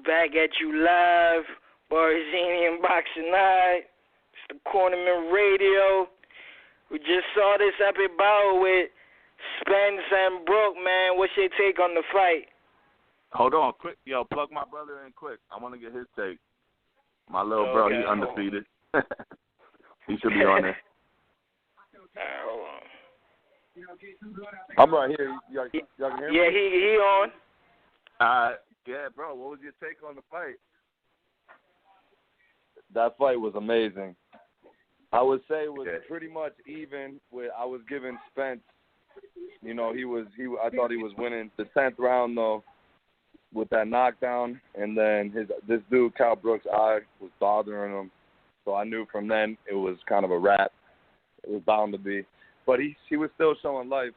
back at you live. Barzini and Boxingeye. It's the Cornerman Radio. We just saw this epic battle with Spence and Brook, man. What's your take on the fight? Hold on, quick. Yo, plug my brother in quick. I want to get his take. My little bro, he's undefeated. He should be on there. Hold on. I'm right here. Y'all can hear me? Yeah, he on. Yeah, bro, what was your take on the fight? That fight was amazing. I would say it was pretty much even. I was giving Spence, I thought he was winning the 10th round though, with that knockdown, and then this dude Kell Brook's eye was bothering him, so I knew from then it was kind of a wrap. It was bound to be, but he was still showing life.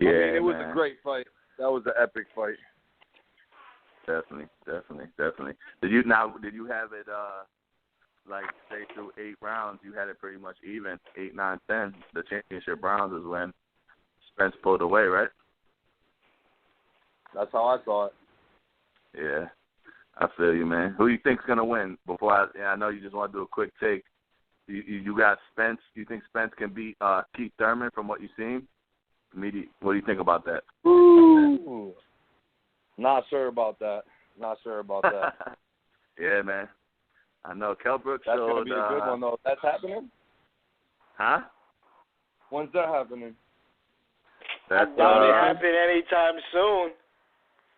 Yeah, it was a great fight. That was an epic fight. Definitely. Did you have it like say through 8 rounds? You had it pretty much even 8, 9, 10. The championship rounds is when Spence pulled away, right? That's how I saw it. Yeah, I feel you, man. Who you think's gonna win? I know you just want to do a quick take. You got Spence. You think Spence can beat Keith Thurman from what you've seen? What do you think about that? Ooh. Not sure about that. Yeah, man. I know Kell Brook That's showed. That's going to be a good one, though. That's happening? Huh? When's that happening? I doubt it happen anytime soon.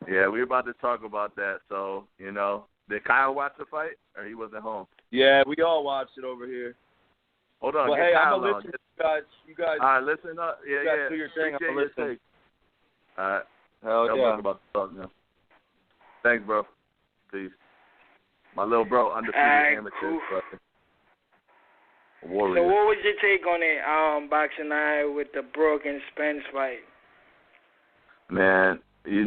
Yeah, we were about to talk about that. So, did Kyle watch the fight, or he wasn't home? Yeah, we all watched it over here. Hold on. Well, hey, Kyle I'm going to listen to you guys. All right, listen up. Yeah, you guys do your thing. I'm going to listen. All right. Hell yeah. About to talk now. Thanks, bro. Peace. My little bro, undefeated amateur. Cool. Warrior. So what was your take on it, Boxingeye, with the Brook and Spence fight? Man, we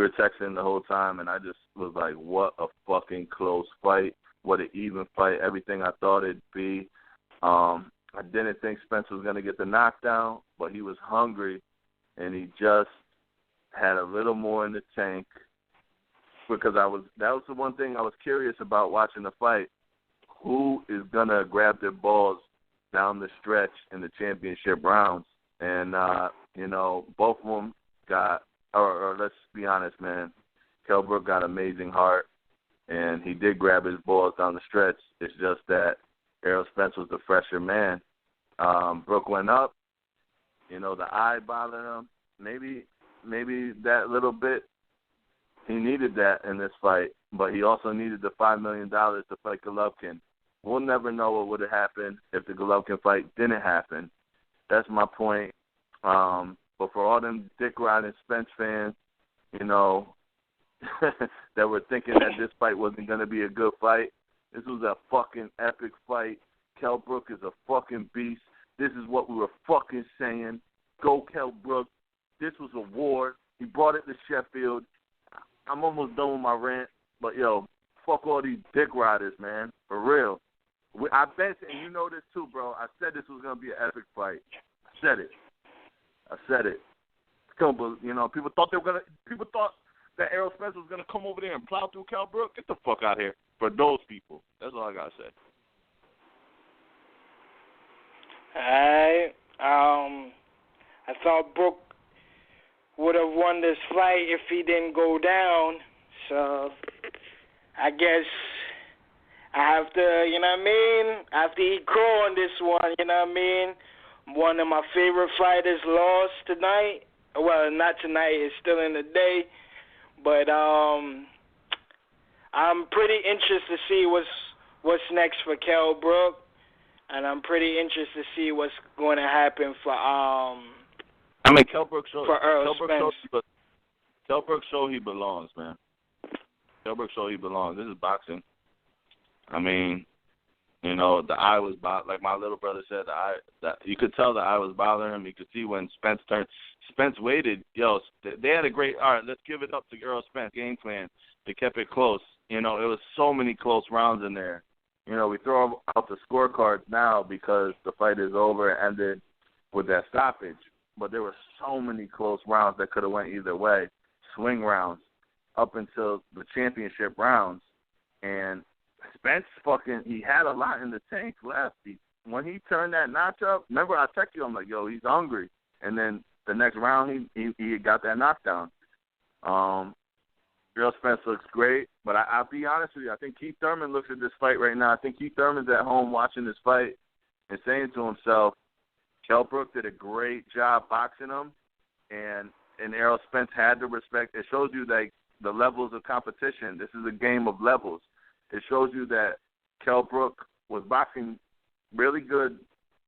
were texting the whole time, and I just was like, what a fucking close fight. What an even fight. Everything I thought it'd be. I didn't think Spence was going to get the knockdown, but he was hungry, and he just had a little more in the tank. Because that was the one thing I was curious about watching the fight. Who is going to grab their balls down the stretch in the championship rounds? And, both of them got, or let's be honest, man, Kell Brook got amazing heart, and he did grab his balls down the stretch. It's just that Errol Spence was the fresher man. Brook went up. The eye bothered him. Maybe that little bit, he needed that in this fight, but he also needed the $5 million to fight Golovkin. We'll never know what would have happened if the Golovkin fight didn't happen. That's my point. But for all them dick-riding Spence fans, that were thinking that this fight wasn't going to be a good fight, this was a fucking epic fight. Kell Brook is a fucking beast. This is what we were fucking saying. Go Kell Brook. This was a war. He brought it to Sheffield. I'm almost done with my rant, but, fuck all these dick riders, man. For real. I bet, and you know this too, bro, I said this was going to be an epic fight. I said it. People thought that Errol Spence was going to come over there and plow through Kell Brook. Get the fuck out of here. For those people. That's all I got to say. I thought Brook would have won this fight if he didn't go down. So I guess I have to, after he crow on this one, one of my favorite fighters lost tonight. Well, not tonight, it's still in the day. But I'm pretty interested to see what's next for Kell Brook. And I'm pretty interested to see what's going to happen for Kell Brook showed for Errol Spence. Kell Brook showed he belongs, man. Kell Brook showed he belongs. This is boxing. The eye was like my little brother said. You could tell the eye was bothering him. You could see when Spence turned. Spence waited. They had a great. All right, let's give it up to Errol Spence game plan. They kept it close. It was so many close rounds in there. We throw out the scorecards now because the fight is over and ended with that stoppage. But there were so many close rounds that could have went either way. Swing rounds. up until the championship rounds. And Spence he had a lot in the tank left. When he turned that notch up, remember I texted you, I'm like, yo, he's hungry. And then the next round, he got that knockdown. Errol Spence looks great, but I'll be honest with you, I think Keith Thurman looks at this fight right now. I think Keith Thurman's at home watching this fight and saying to himself, Kell Brook did a great job boxing him, and Errol Spence had the respect. It shows you like the levels of competition. This is a game of levels. It shows you that Kell Brook was boxing really good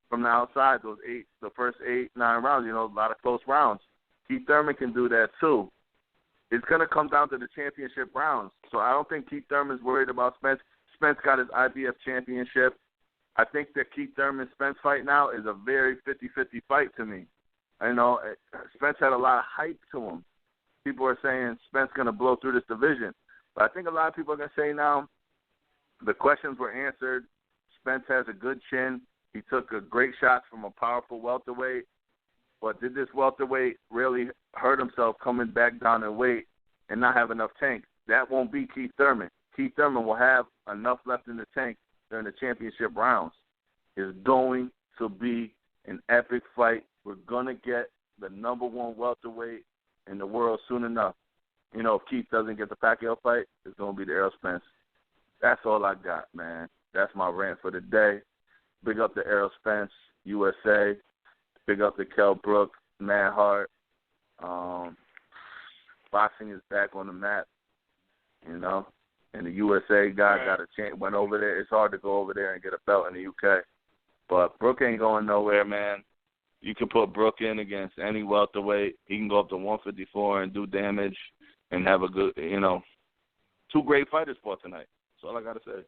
from the outside, the first 8-9 rounds, a lot of close rounds. Keith Thurman can do that too. It's going to come down to the championship rounds. So I don't think Keith Thurman's worried about Spence. Spence got his IBF championship. I think the Keith Thurman-Spence fight now is a very 50-50 fight to me. Spence had a lot of hype to him. People are saying Spence going to blow through this division. But I think a lot of people are going to say now the questions were answered. Spence has a good chin. He took a great shot from a powerful welterweight. But did this welterweight really hurt himself coming back down in weight and not have enough tank? That won't be Keith Thurman. Keith Thurman will have enough left in the tank during the championship rounds. It's going to be an epic fight. We're going to get the number one welterweight in the world soon enough. If Keith doesn't get the Pacquiao fight, it's going to be the Errol Spence. That's all I got, man. That's my rant for the day. Big up to Errol Spence, USA. Big up to Kell Brook, Mad Heart. Boxing is back on the map, and the USA guy got a chance, went over there. It's hard to go over there and get a belt in the UK. But Brook ain't going nowhere, man. You can put Brook in against any welterweight. He can go up to 154 and do damage and have a good, two great fighters for tonight. That's all I got to say.